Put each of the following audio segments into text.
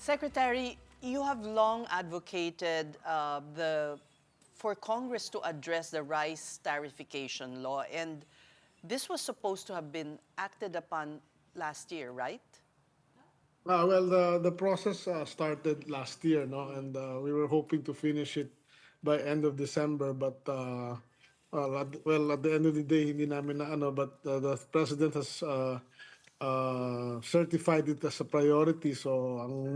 Secretary, you have long advocated for Congress to address the rice tariffication law, and this was supposed to have been acted upon last year, right? Well, the process started last year, no, and we were hoping to finish it by end of December, but at the end of the day, hindi namin na ano, but the president has certified it as a priority. So, ang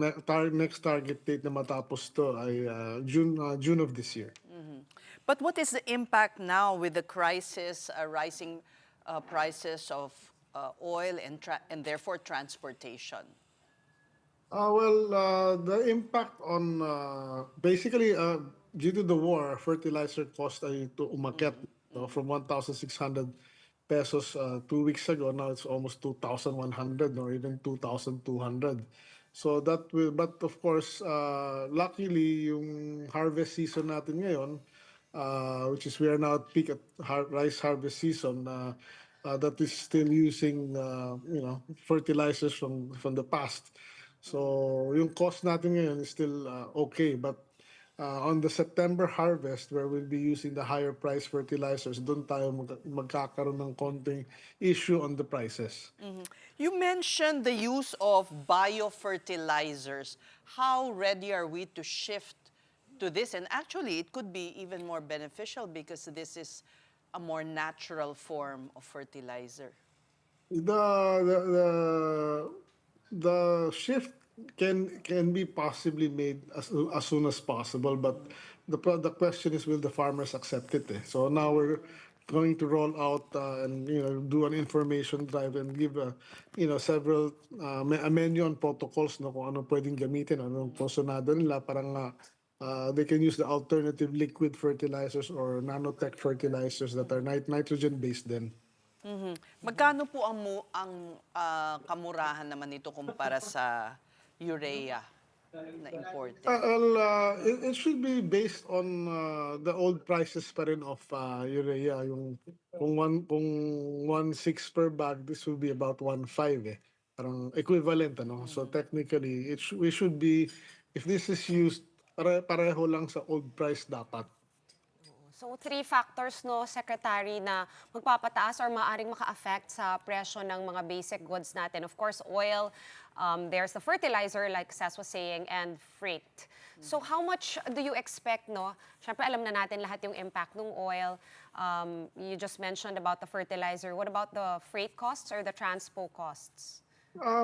next target date na matapos to ay June of this year. But what is the impact now with the crisis, rising prices of oil and therefore transportation? The impact on basically due to the war, fertilizer cost ay to umakyat no, from 1,600 pesos 2 weeks ago. Now it's almost 2,100 or even 2,200. So that will, but of course, luckily yung harvest season natin ngayon, which is we are now at peak at rice harvest season. That is still using fertilizers from the past. So yung cost natin ngayon is still okay, but on the September harvest where we'll be using the higher price fertilizers, doon tayo magkakaroon ng konting issue on the prices. You mentioned the use of biofertilizers. How ready are we to shift to this? And actually, it could be even more beneficial because this is a more natural form of fertilizer. The shift can be possibly made as soon as possible, but the question is, will the farmers accept it? So now we're going to roll out and do an information drive and give several a menu on protocols no kung ano pwedeng gamitin, anong posonado nila, parang they can use the alternative liquid fertilizers or nanotech fertilizers that are nitrogen based then. Magkano po kamurahan naman nito kumpara sa urea na imported? It should be based on the old prices pa rin of urea. Yung kung 1.6 per bag, this will be about 1.5 eh. Parang equivalent ano. So technically, we should be, if this is used, pareho lang sa old price dapat. So, three factors, no, Secretary, na magpapataas or maaaring maka-affect sa presyo ng mga basic goods natin. Of course, oil, there's the fertilizer, like Sas was saying, and freight. So, how much do you expect, no? Siyempre, alam na natin lahat yung impact ng oil. You just mentioned about the fertilizer. What about the freight costs or the transpo costs?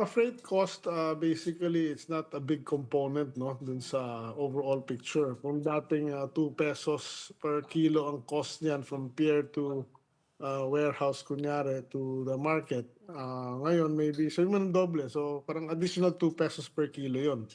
Freight cost, basically, it's not a big component no, dun sa overall picture. Kung dating 2 pesos per kilo ang cost niyan from pier to warehouse, kunyari, to the market. Ngayon, maybe, so yung doble. So, parang additional 2 pesos per kilo yon.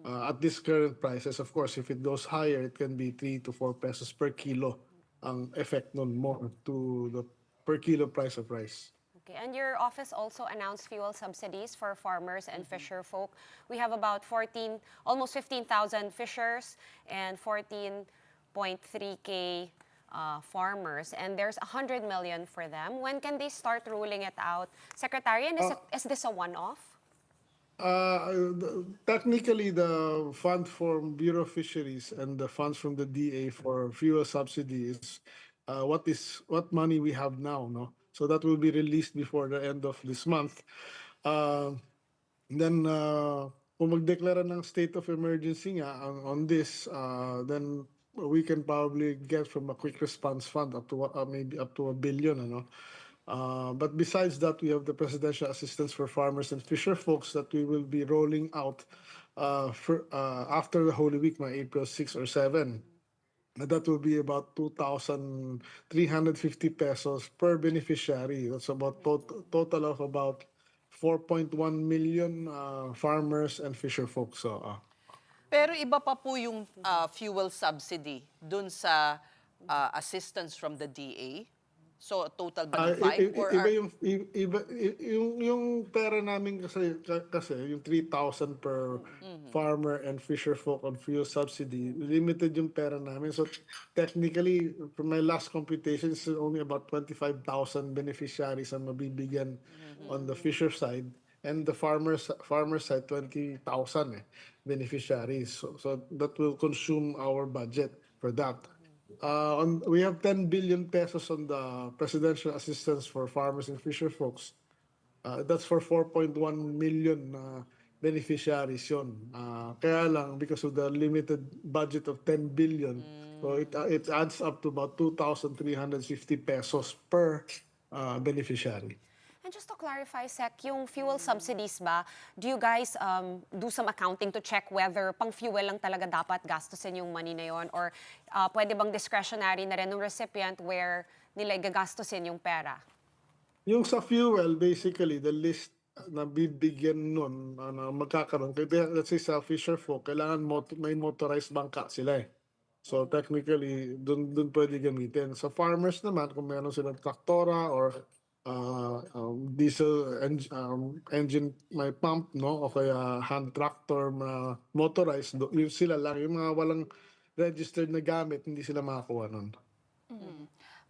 At this current prices, of course, if it goes higher, it can be 3 to 4 pesos per kilo ang effect nun more to the per kilo price of rice. Okay, and your office also announced fuel subsidies for farmers and fisher folk. We have about almost 15,000 fishers and 14.3K farmers, and there's 100 million for them. When can they start ruling it out? Secretary, and is this a one-off? Technically, the fund from Bureau of Fisheries and the funds from the DA for fuel subsidy is what money we have now, no? So that will be released before the end of this month. Then, kung magdeklara ng state of emergency nga on this, then we can probably get from a quick response fund up to maybe up to 1 billion, ano? But besides that, we have the presidential assistance for farmers and fisher folks that we will be rolling out after the Holy Week, April 6 or 7. That will be about 2,350 pesos per beneficiary. That's about total of about 4.1 million farmers and fisher folks. So, Pero iba pa po yung fuel subsidy dun sa assistance from the DA. So total ba ng 5 or iba yung pera namin kasi yung 3,000 per farmer and fisher folk on fuel subsidy, limited yung pera namin. So technically, from my last computation, it's only about 25,000 beneficiaries ang mabibigyan on the fisher side. and the farmers side 20,000 beneficiaries. So that will consume our budget for that. We have 10 billion pesos on the presidential assistance for farmers and fisher folks. That's for 4.1 million beneficiaries yun. Kaya lang, because of the limited budget of 10 billion, so it adds up to about 2,350 pesos per beneficiary. And just to clarify, Sec, yung fuel subsidies ba, do you guys do some accounting to check whether pang fuel lang talaga dapat gastusin yung money na yon, or pwede bang discretionary na rin ng recipient where nila gagastusin yung pera? Yung sa fuel, basically, the list na bibigyan nun, na magkakaroon, kaya let's say sa fisher folk, kailangan may motorized bangka sila eh. So technically, dun pwede gamitin. Sa farmers naman, kung meron silang traktora or diesel engine may pump, no? O kaya hand tractor na motorized, yung sila lang. Yung mga walang registered na gamit, hindi sila makakuha nun.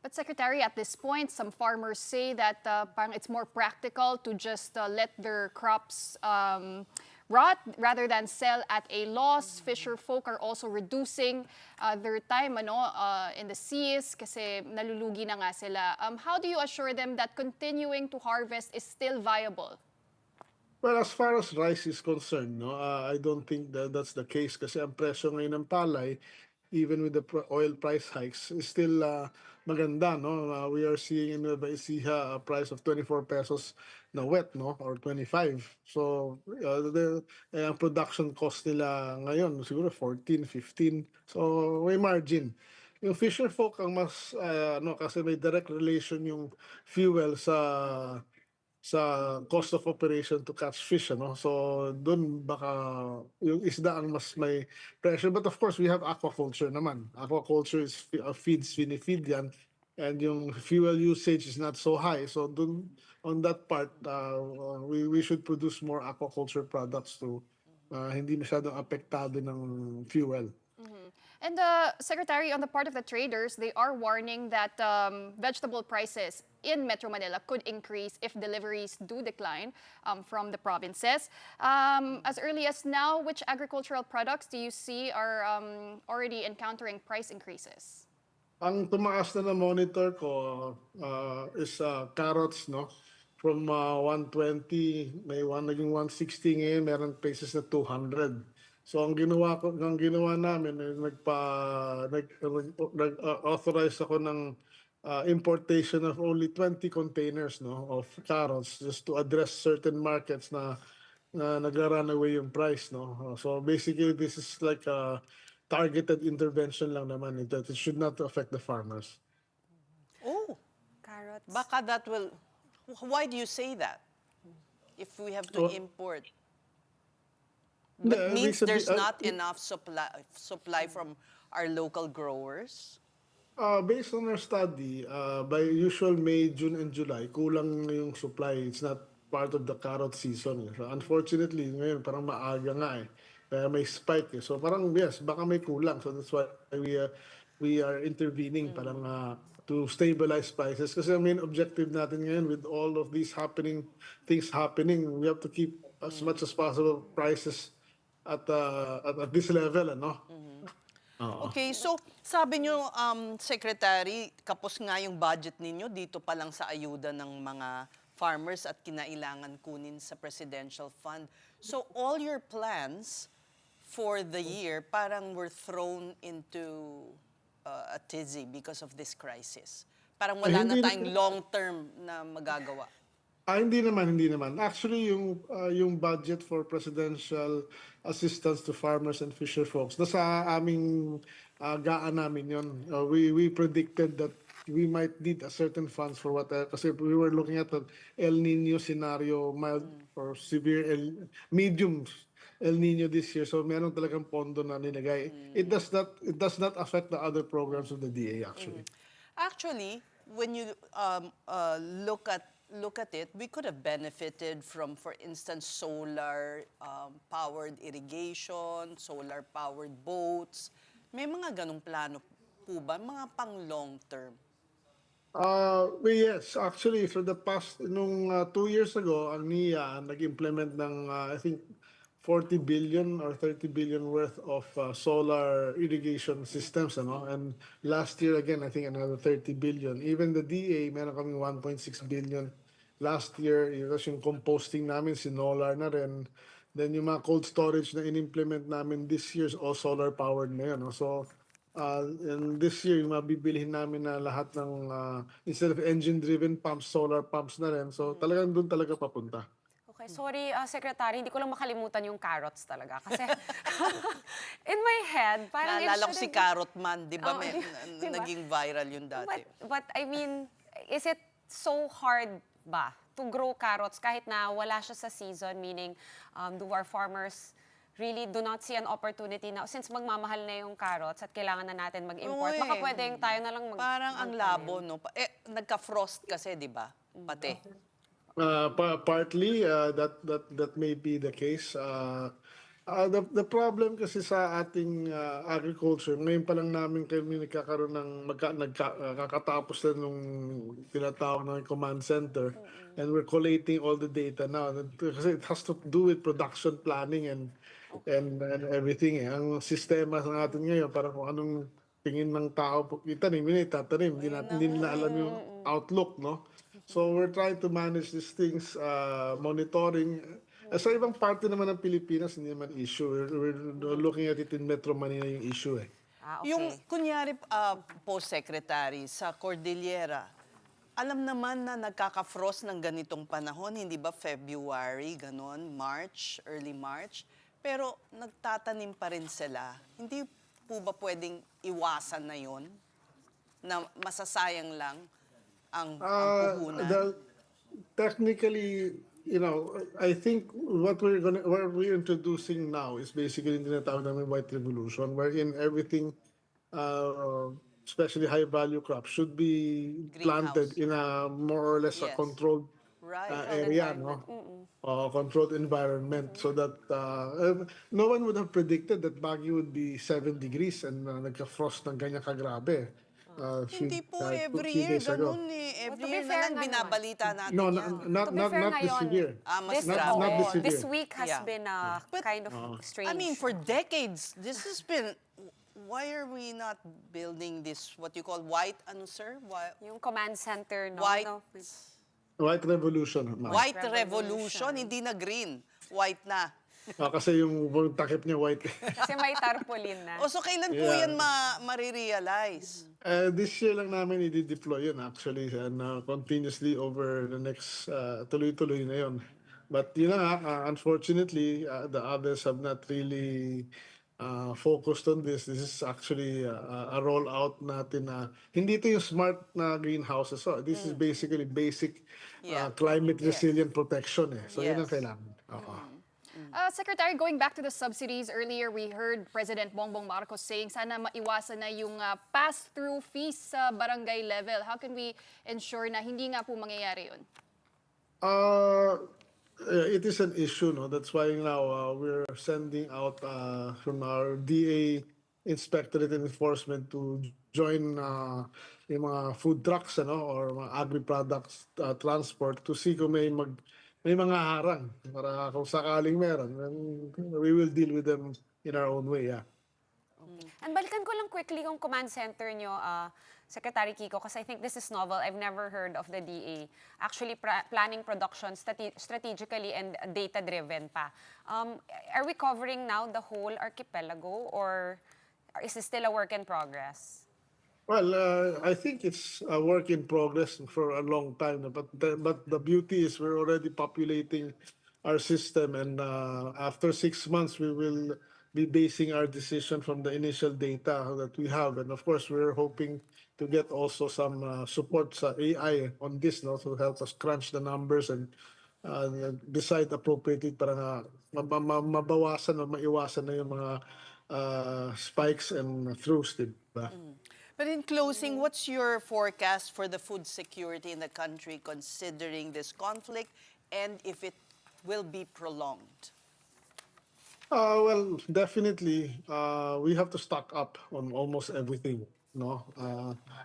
But Secretary, at this point, some farmers say that parang it's more practical to just let their crops rot rather than sell at a loss. Fisher folk are also reducing their time in the seas kasi nalulugi na nga sila. How do you assure them that continuing to harvest is still viable? Well, as far as rice is concerned, no, I don't think that that's the case kasi ang presyo ngayon ng palay, even with the oil price hikes, is still maganda, no? We are seeing in Nueva Ecija a price of 24 pesos na wet, no? Or 25. So, ang production cost nila ngayon, siguro 14, 15. So, may margin. Yung fisher folk ang mas, kasi may direct relation yung fuel sa cost of operation to catch fish, ano? So, dun baka yung isda ang mas may pressure. But of course, we have aquaculture naman. Aquaculture is feeds, feed yan. And yung fuel usage is not so high. So, dun, on that part, we should produce more aquaculture products to hindi masyadong apektado ng fuel. And Secretary, on the part of the traders, they are warning that vegetable prices in Metro Manila could increase if deliveries do decline from the provinces. As early as now, which agricultural products do you see are already encountering price increases? Ang tumaas na monitor ko is carrots, no? From 120, may naging 160 ngayon, meron places na 200. So ang ginawa namin, nag-authorize ako ng importation of only 20 containers, no, of carrots just to address certain markets na nagra-run away yung price, no. So basically this is like a targeted intervention lang naman, that it should not affect the farmers. Oh, Carrots. baka that will... Why do you say that? If we have to import? But means there's not enough supply from our local growers? Based on our study, by usual May, June, and July, kulang yung supply. It's not part of the carrot season. So unfortunately, ngayon parang maaga nga eh. Kaya may spike eh. So parang yes, baka may kulang. So that's why we are intervening parang to stabilize prices. Kasi ang main objective natin ngayon with all of these things happening, we have to keep as much as possible prices at this level, ano? Okay, so sabi nyo, Secretary, kapos nga yung budget ninyo dito pa lang sa ayuda ng mga farmers at kinailangan kunin sa Presidential Fund. So all your plans for the year parang were thrown into a tizzy because of this crisis. Parang wala na Hindi tayong long-term na magagawa. Hindi naman. Actually, yung budget for presidential assistance to farmers and fisher folks, nasa aming gaan namin yun. We predicted that we might need a certain funds for what, kasi we were looking at an El Nino scenario, mild or severe, medium El Nino this year. So meron talagang pondo na nilagay. It does not affect the other programs of the DA actually. Actually, when you look at it, we could have benefited from, for instance, solar-powered irrigation, solar-powered boats. May mga ganong plano po ba? Mga pang long term? Yes, actually, for the past, nung 2 years ago, ang NIA nag-implement ng, I think, 40 billion or 30 billion worth of solar irrigation systems, ano? And last year, again, I think another 30 billion. Even the DA, meron kaming 1.6 billion. Last year, yung composting namin, sinolar na rin. Then yung mga cold storage na in-implement namin this year is all solar powered na yun, no? So, and this year, yung mabibilihin namin na lahat ng, instead of engine-driven pumps, solar pumps na rin. So talagang doon talaga papunta. Okay, sorry, Secretary, hindi ko lang makalimutan yung carrots talaga. Kasi in my head, parang it Naalala ko si shouldn't be- Carrot Man, di ba? Oo, di ba? Naging viral yun dati. But I mean, is it so hard ba to grow carrots kahit na wala siya sa season? Meaning, do our farmers really do not see an opportunity now since magmamahal na yung carrots at kailangan na natin mag-import? Oo Baka eh. pwedeng tayo na lang Parang ang magtanim. labo, no? Nagka-frost kasi, di ba? Pati. Partly, that may be the case. The problem kasi sa ating agriculture, ngayon pa lang namin kami nagkakaroon ng kakatapos na nung tinatawag ng command center, and we're collating all the data now. Kasi it has to do with production planning and everything. Ang sistema sa atin ngayon, parang kung anong tingin ng tao, itanim, tatanim, hindi nila alam yung outlook, no? So we're trying to manage these things, monitoring. Sa ibang parte naman ng Pilipinas, hindi naman issue. We're looking at it in Metro Manila yung issue eh. Okay. Yung, kunyari, Post-Secretary, sa Cordillera, alam naman na nagkaka-frost ng ganitong panahon, hindi ba February, ganon, March, early March, pero nagtatanim pa rin sila. Hindi po ba pwedeng iwasan na yon na masasayang lang ang puhunan? Technically, I think what we're introducing now is basically yung tinatawag namin white revolution, wherein everything, especially high value crops, should be planted Greenhouse. in a more or less a Yes. controlled Right. area, no? Controlled environment, so that no one would have predicted that Baguio would be 7 degrees and nagka-frost ng ganyan kagrabe. Hindi po every few year days ago. ganun eh. Well, to Every be year fair na lang nga binabalita natin No, yan. not To be fair this ngayon, year. Mas this, grabe. Not this this severe. week has Yeah. been But, kind of strange. I mean, for decades, this has been, why are we not building this, what you call white, ano sir? Yung command center, no? White, no? White revolution. ma'am. white revolution, hindi na green. White na. Kasi yung takip niya white. Kasi may tarpaulin na. O so kailan po Yeah. yan marirealize? This year lang namin i-deploy yun actually and continuously over the next tuloy-tuloy na yun. But yun na nga, unfortunately, the others have not really focused on this. This is actually a rollout natin na hindi ito yung smart na greenhouses. So this is basically basic Yeah. climate resilient protection eh. So yun ang Yes. kailangan. Oo. Secretary, going back to the subsidies, earlier we heard President Bongbong Marcos saying sana maiwasan na yung pass-through fees sa barangay level. How can we ensure na hindi nga po mangyayari yun? It is an issue, no? That's why now we're sending out from our DA Inspectorate and Enforcement to join yung mga food trucks, ano, or mga agri-products transport to see kung may mga harang para kung sakaling meron, then we will deal with them in our own way, yeah. And balikan ko lang quickly yung command center nyo, Secretary Kiko, because I think this is novel. I've never heard of the DA actually planning production strategically and data-driven pa. Are we covering now the whole archipelago or is this still a work in progress? Well, I think it's a work in progress for a long time, no? But the beauty is we're already populating our system, and after 6 months, we will be basing our decision from the initial data that we have, and of course, we're hoping to get also some support sa AI on this, no, to help us crunch the numbers and decide appropriately para nga mabawasan o maiwasan na yung mga spikes and throughs, diba? But in closing, what's your forecast for the food security in the country considering this conflict and if it will be prolonged? Well, definitely, we have to stock up on almost everything, no?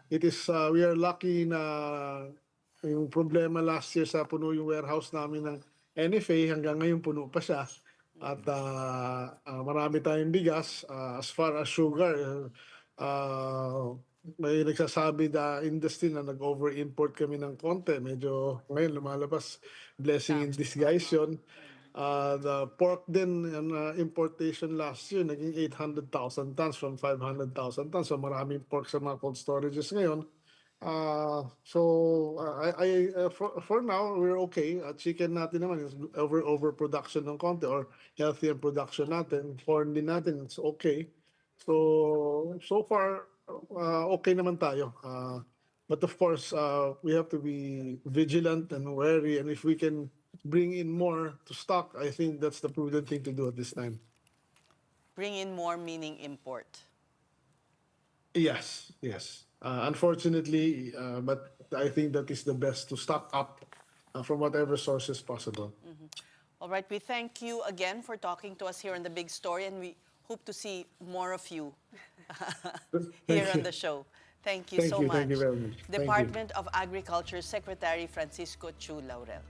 It is, we are lucky na yung problema last year sa puno yung warehouse namin ng NFA, hanggang ngayon puno pa siya. At marami tayong bigas. As far as sugar, may nagsasabi na industry na nag-over-import kami ng konti. Medyo ngayon lumalabas, blessing in disguise yun. The pork din, importation last year, naging 800,000 tons from 500,000 tons. So maraming pork sa mga cold storages ngayon. For now, we're okay. Chicken natin naman is overproduction ng konti, or healthy ang production natin. Corn din natin, it's okay. So far, okay naman tayo. But of course, we have to be vigilant and wary, and if we can bring in more to stock, I think that's the prudent thing to do at this time. Bring in more meaning import. Yes, yes. Unfortunately, but I think that is the best, to stock up from whatever sources possible. All right, we thank you again for talking to us here on The Big Story, and we hope to see more of you here on the show. Thank you so much. Thank you very much. Thank you. Department of Agriculture Secretary Francisco Chu Laurel.